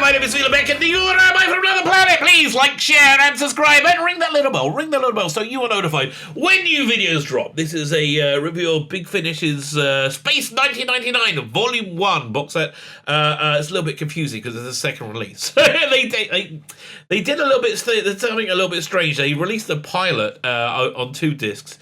my name is Beck, and you are Rabbi from another planet. Please like, share, and subscribe, and ring that little bell. Ring that little bell so you are notified when new videos drop. This is a review of Big Finish's Space 1999 Volume 1 box set. It's a little bit confusing because it's a second release. they did a little bit, there's something a little bit strange. They released the pilot on 2 discs.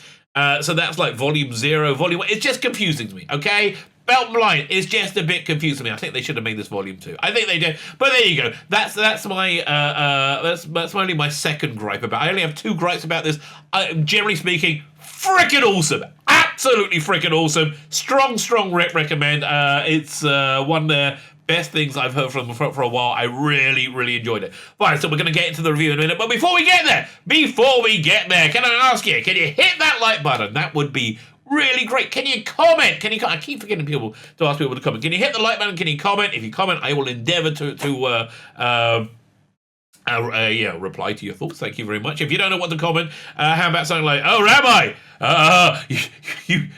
So that's like Volume 0, Volume 1. It's just confusing to me, okay? Belt line is just a bit confusing to me. I think they should have made this Volume 2. I think they did, but there you go. That's my that's only my second gripe about. I only have 2 gripes about this. Generally speaking, freaking awesome, absolutely freaking awesome. Strong recommend. It's one of the best things I've heard from for a while. I really enjoyed it. Fine, so we're going to get into the review in a minute. But before we get there, can I ask you, can you hit that like button? That would be really great. Can you comment? I keep forgetting to ask people to comment. Can you hit the like button? Can you comment? If you comment, I will endeavor to reply to your thoughts. Thank you very much. If you don't know what to comment, how about something like, "Oh, Rabbi, you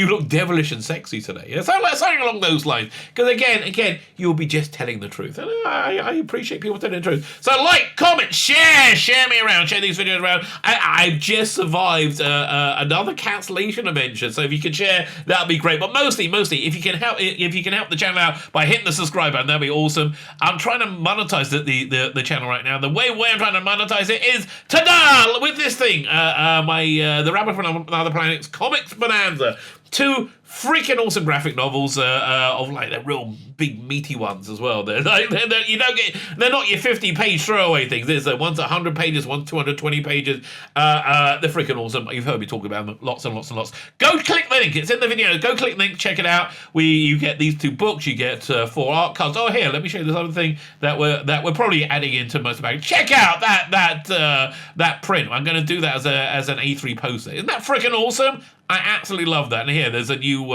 look devilish and sexy today." Yeah, something along those lines. Because again, you'll be just telling the truth, and I appreciate people telling the truth. So like, comment, share me around, share these videos around. I've just survived another cancellation adventure, so if you can share, that'd be great. But mostly, if you can help the channel out by hitting the subscribe button, that'd be awesome. I'm trying to monetize the channel right now. The way I'm trying to monetize it is ta-da with this thing. The Rabbi from Another Planet's Comics Bonanza. 2 freaking awesome graphic novels of like the real big meaty ones as well. They're not your 50-page throwaway things. There's one's 100 pages, one's 220 pages. They're freaking awesome. You've heard me talk about them lots and lots. Go click the link. It's in the video. Go click the link. Check it out. You get these 2 books. You get 4 art cards. Oh, here, let me show you this other thing that we're probably adding into most of the package. Check out that print. I'm going to do that as an A3 poster. Isn't that freaking awesome? I absolutely love that. And here, there's a new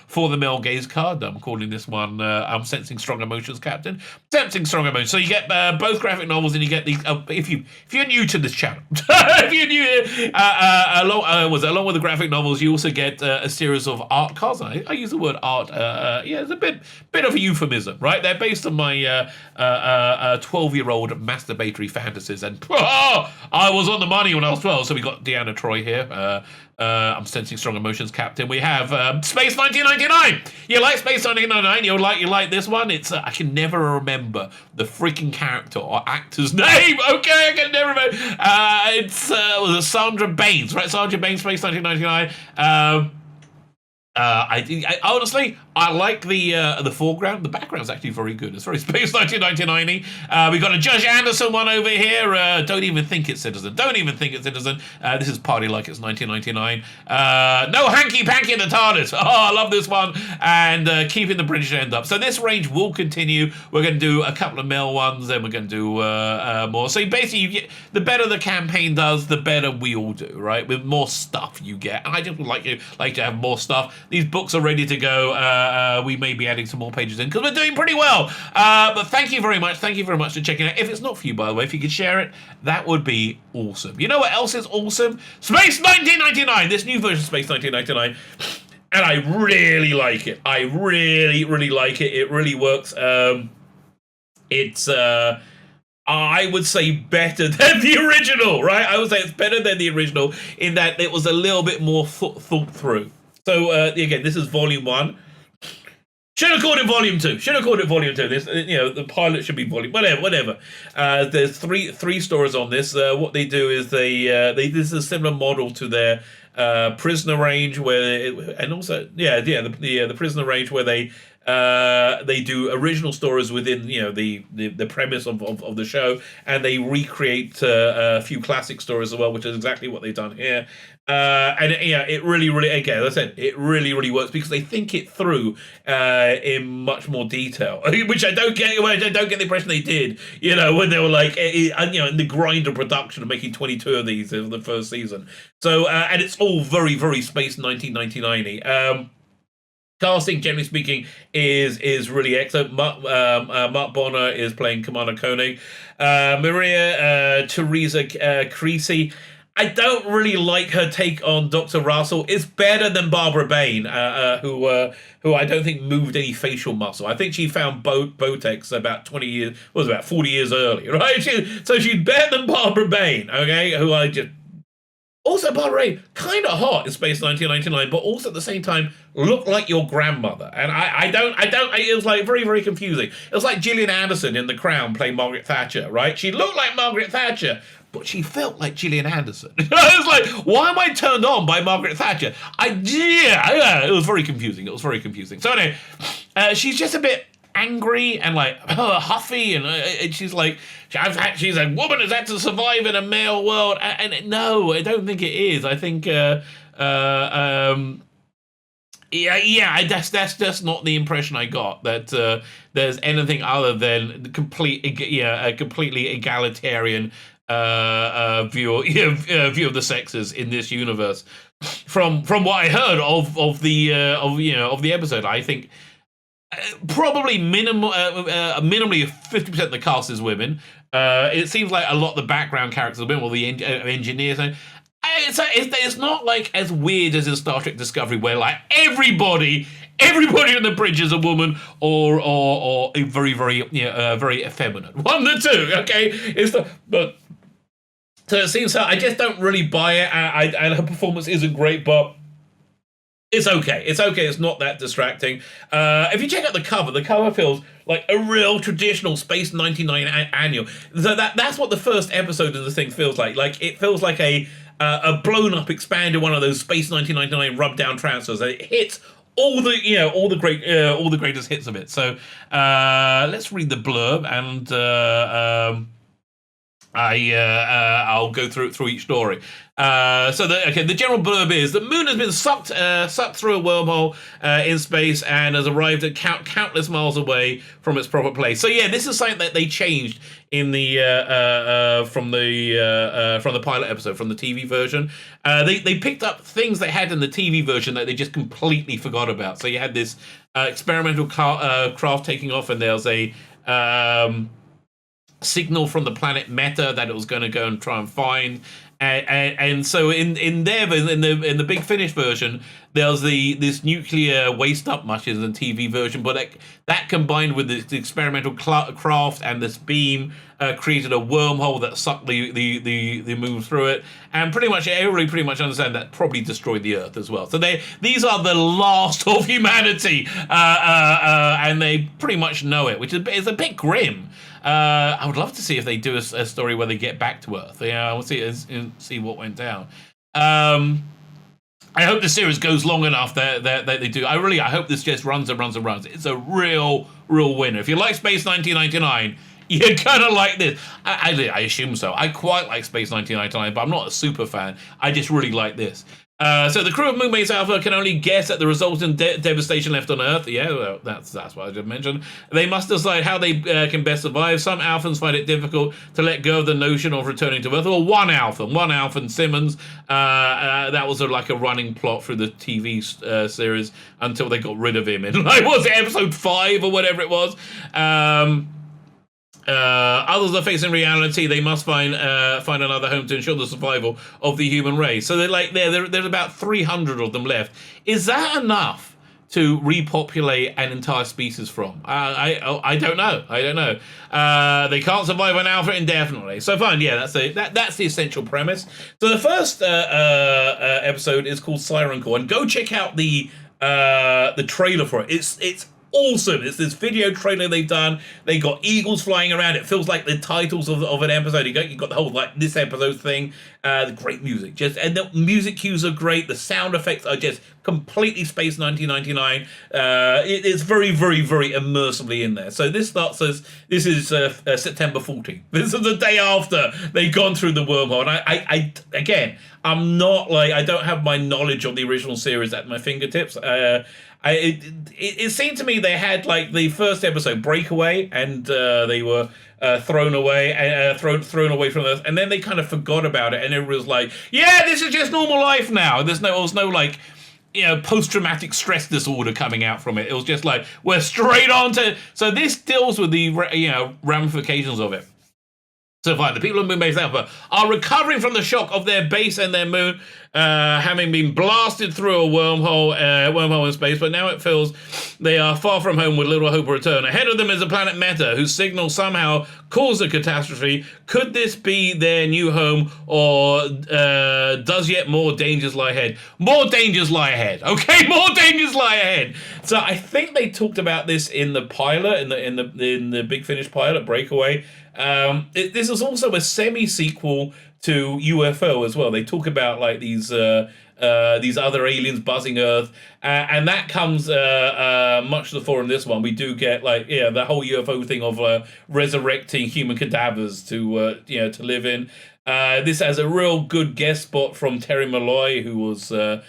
For the Male Gaze card. I'm calling this one I'm Sensing Strong Emotions, Captain. Sensing Strong Emotions. So you get both graphic novels, and you get these. If you're new to this channel, if you're new, along with the graphic novels, you also get a series of art cards. I use the word art. It's a bit of a euphemism, right? They're based on my 12-year-old masturbatory fantasies, and I was on the money when I was 12. So we got Deanna Troy here. I'm Sensing Strong Emotions, Captain. We have Space 1999. You like Space 1999? You like this one? It's I can never remember the freaking character or actor's name. Okay, I can never remember. It's Sandra Baines, right? Sandra Baines, Space 1999. I honestly, I like the foreground. The background's actually very good. It's very Space 1999-y. We got a Judge Anderson one over here. Don't even think it's Citizen. This is Party Like It's 1999. No hanky panky in the TARDIS. Oh, I love this one. And keeping the British end up. So this range will continue. We're going to do a couple of male ones, then we're going to do more. So basically, you get the better the campaign does, the better we all do, right? With more stuff you get. And I just would like to have more stuff. These books are ready to go. We may be adding some more pages in because we're doing pretty well. But thank you very much. Thank you very much for checking it out. If it's not for you, by the way, if you could share it, that would be awesome. You know what else is awesome? Space 1999. This new version of Space 1999. And I really like it. I really like it. It really works. It's I would say better than the original, right? I would say it's better than the original in that it was a little bit more thought through. So again, this is Volume 1. Should have called it Volume 2. This, the pilot should be Volume. Whatever. There's three stories on this. What they do is this is a similar model to their Prisoner range, the Prisoner range where they do original stories within the premise of the show, and they recreate a few classic stories as well, which is exactly what they've done here. It really again, as I said, it really works because they think it through in much more detail, which I don't get the impression they did, when they were like, in the grind of production of making 22 of these in the first season. So and it's all very Space 1999-y. Casting, generally speaking, is really excellent. Mark Bonner is playing Commander Koenig. Maria Teresa Creasy. I don't really like her take on Dr. Russell. It's better than Barbara Bain, who I don't think moved any facial muscle. I think she found Botex about 20 years, was about 40 years early, right? So she's better than Barbara Bain, okay? Who I just also, Barbara Bain, kind of hot in Space 1999, but also at the same time looked like your grandmother. And it was like very, very confusing. It was like Gillian Anderson in The Crown playing Margaret Thatcher, right? She looked like Margaret Thatcher, but she felt like Gillian Anderson. I was like, why am I turned on by Margaret Thatcher? It was very confusing. It was very confusing. So anyway, she's just a bit angry and like huffy, and she's like, she's a woman has had to survive in a male world, and no, I don't think it is. I think that's just not the impression I got, that there's anything other than a completely egalitarian view of the sexes in this universe. From what I heard of the episode, I think probably minimally 50% of the cast is women. It seems like a lot of the background characters are women, or the engineers. It's not like as weird as in Star Trek Discovery, where like everybody on the bridge is a woman or a very, very very effeminate. One of the two, okay? But so it seems I just don't really buy it. And her performance isn't great, but it's okay. It's okay. It's not that distracting. If you check out the cover feels like a real traditional Space 99 annual. So that's what the first episode of the thing feels like. Like, it feels like a blown up, expanded one of those Space 1999 rub down transfers. It hits all the greatest hits of it. So let's read the blurb, and I'll go through each story. The general blurb is that Moon has been sucked through a wormhole in space and has arrived at countless miles away from its proper place. So yeah, this is something that they changed in the from the pilot episode, from the TV version. They picked up things they had in the TV version that they just completely forgot about. So you had this experimental craft taking off, and there was a signal from the planet Meta that it was going to go and try and find, and so in the Big Finish version, there's this nuclear waste up much in the TV version, but that combined with the experimental craft and this beam created a wormhole that sucked the moon through it, and everybody pretty much understand that probably destroyed the Earth as well. So these are the last of humanity, and they pretty much know it, which is a bit grim. I would love to see if they do a story where they get back to Earth. Yeah, I want to see what went down. I hope the series goes long enough that they do. I hope this just runs and runs and runs. It's a real winner. If you like Space 1999, you're gonna like this. I assume so. I quite like Space 1999, but I'm not a super fan. I just really like this. So the crew of Moonbase Alpha can only guess at the resultant devastation left on Earth. Yeah, well, that's what I just mentioned. They must decide how they can best survive. Some Alphans find it difficult to let go of the notion of returning to Earth. Well, one Alphan, Simmons. That was like a running plot through the TV series until they got rid of him in, like, was it episode 5 or whatever it was? Others are facing reality. They must find another home to ensure the survival of the human race. So there's about 300 of them left. Is that enough to repopulate an entire species from? I don't know. They can't survive on Alpha indefinitely. So fine, yeah, that's the essential premise. So the first episode is called Siren Call, and go check out the trailer for it. It's awesome. It's this video trailer they've done. They got eagles flying around. It feels like the titles of an episode. You got the whole, like, this episode thing. The great music, and the music cues are great. The sound effects are just completely Space 1999. It's very, very, very immersively in there. So this is September 14th. This is the day after they've gone through the wormhole. And I'm not like, I don't have my knowledge of the original series at my fingertips. It seemed to me they had, like, the first episode, Breakaway, and they were thrown away from Earth, and then they kind of forgot about it, and everyone was like, yeah, this is just normal life now. There was no like, post-traumatic stress disorder coming out from it. It was just like, we're straight on to... So this deals with the, ramifications of it. So fine, the people on Moon Base Alpha are recovering from the shock of their base and their moon, having been blasted through a wormhole in space, but now it feels they are far from home with little hope of return. Ahead of them is the planet Meta, whose signal somehow caused a catastrophe. Could this be their new home, or does yet more dangers lie ahead? More dangers lie ahead, okay? More dangers lie ahead. So I think they talked about this in the pilot, in the Big Finish pilot, Breakaway. This is also a semi-sequel to UFO as well. They talk about like these other aliens buzzing Earth, and that comes much to the fore in this one. We do get like the whole UFO thing of resurrecting human cadavers to live in. This has a real good guest spot from Terry Malloy, who was who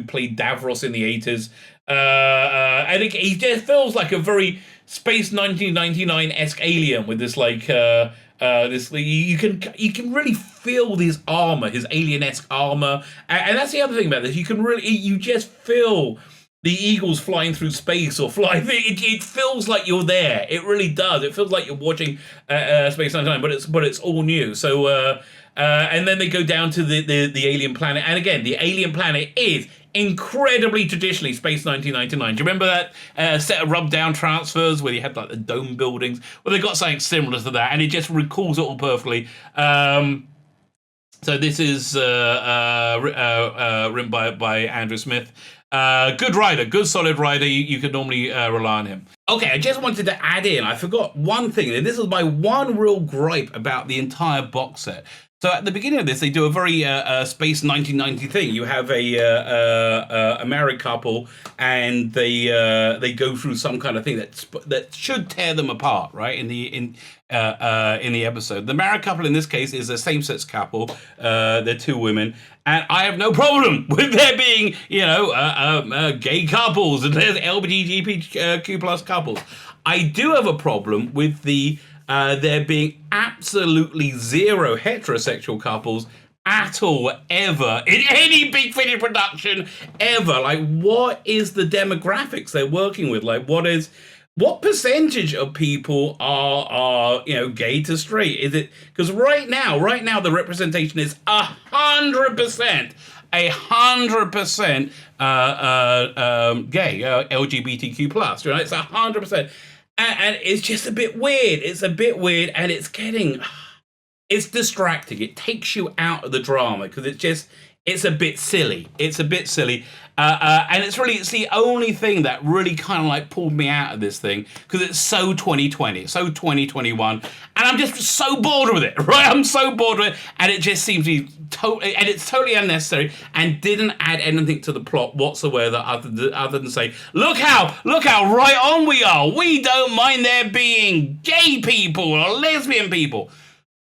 played Davros in the 80s. And he just feels like a very Space 1999-esque alien with this like this. You can really feel his armor, his alien-esque armor, and that's the other thing about this. You just feel the eagles flying through space or flying. It feels like you're there. It really does. It feels like you're watching Space 99, but it's all new. So and then they go down to the alien planet, and again, the alien planet is incredibly traditionally Space 1999. Do you remember that set of rub-down transfers where you had like the dome buildings? Well, they got something similar to that, and it just recalls it all perfectly. So this is written by Andrew Smith. Good writer, good solid writer. You could normally rely on him. Okay, I just wanted to add in, I forgot one thing, and this is my one real gripe about the entire box set. So at the beginning of this, they do a very Space 1990 thing. You have a married couple, and they go through some kind of thing that should tear them apart, right? In the episode, the married couple in this case is a same-sex couple. They're two women, and I have no problem with there being gay couples and there's LGBTQ plus couples. I do have a problem with there being absolutely zero heterosexual couples at all, ever, in any Big Finish production, ever. Like, what is the demographics they're working with? Like, what percentage of people are gay to straight? Is it, because right now, the representation is 100%. 100% gay, LGBTQ plus, right? It's 100%. And it's just a bit weird. It's a bit weird, and it's distracting. It takes you out of the drama because it's a bit silly. It's a bit silly. And it's the only thing that really kind of like pulled me out of this thing, because it's so 2020, so 2021, and I'm just so bored with it, right? I'm so bored with it, and it just seems to be it's totally unnecessary and didn't add anything to the plot whatsoever other than say, look how right on we are. We don't mind there being gay people or lesbian people.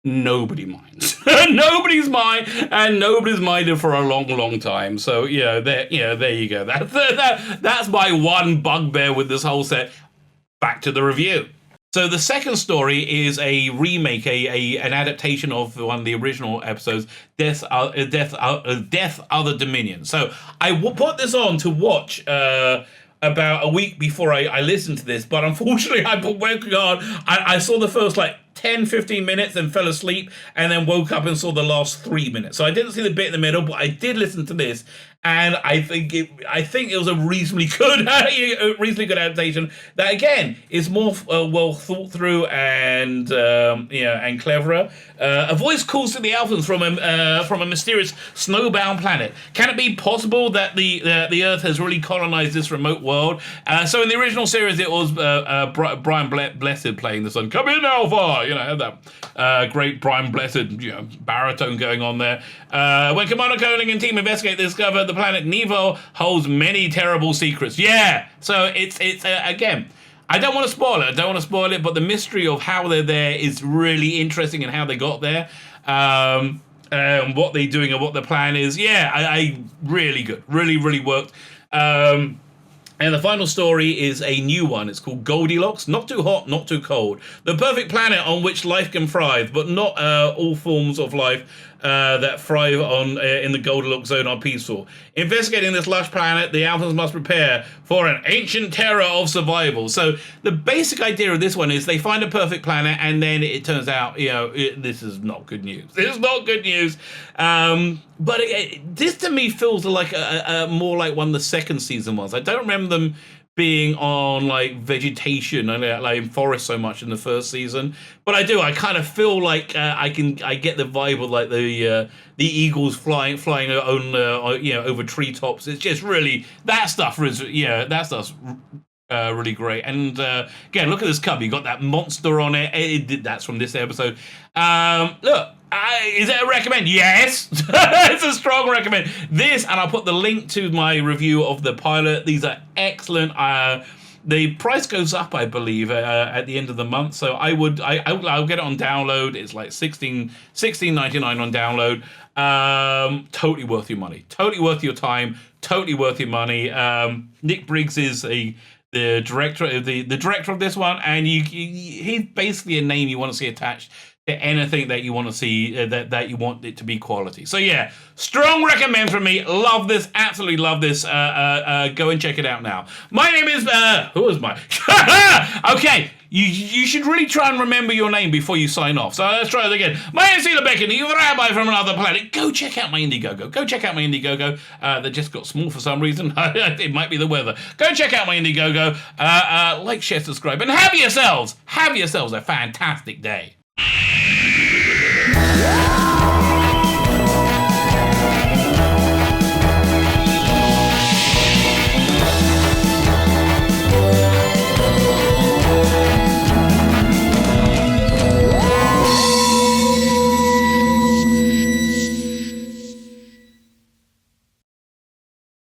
Nobody minds. Nobody's mind, and nobody's minded for a long, long time. So there you go. That's my one bugbear with this whole set. Back to the review. So the second story is a remake, an adaptation of one of the original episodes, Death Other Dominion. So I put this on to watch about a week before I listened to this, but unfortunately I've been working on. I saw the first 10-15 minutes and fell asleep, and then woke up and saw the last 3 minutes. So I didn't see the bit in the middle, but I did listen to this, and I think it was a reasonably good adaptation that again is more well thought through and and cleverer. A voice calls to the Alphans from a mysterious snowbound planet. Can it be possible that the Earth has really colonized this remote world? So in the original series, it was Brian Blessed playing the son. Come in, Alpha. Had that great Brian Blessed baritone going on there. When Commander Koenig and team investigate, they discover the planet Nevo holds many terrible secrets. Yeah, so it's again, I don't want to spoil it, but the mystery of how they're there is really interesting, and how they got there, what they're doing and what the plan is. Yeah, I really good, really worked. And the final story is a new one. It's called Goldilocks. Not too hot, not too cold. The perfect planet on which life can thrive, but not all forms of life that thrive on in the Goldilocks zone are peaceful. Investigating this lush planet, the Alphans must prepare for an ancient terror of survival. So the basic idea of this one is they find a perfect planet, and then it turns out, this is not good news. This is not good news. But this to me feels like a more like one of the second season ones. I don't remember them being on like vegetation and like forest so much in the first season, but I kind of feel like I get the vibe of like the eagles flying on over treetops. It's just really that stuff's really great. And again, look at this cover. You got that monster on it. That's from this episode. Look. Is it a recommend? Yes. It's a strong recommend. This, and I'll put the link to my review of the pilot. These are excellent. The price goes up, I believe, at the end of the month. So I'll get it on download. It's like $16.99 on download. Totally worth your money. Totally worth your time. Totally worth your money. Nick Briggs is the director of the director of this one, and he's basically a name you want to see attached to anything that you want to see, that you want it to be quality. So yeah, strong recommend from me. Love this, absolutely love this. Go and check it out now. My name is who was my? Okay, you should really try and remember your name before you sign off. So let's try it again. My name is Sheila Beckett, the Rabbi from another planet. Go check out my Indiegogo. Go check out my Indiegogo. That just got small for some reason. It might be the weather. Go check out my Indiegogo. Like, share, subscribe, and have yourselves a fantastic day.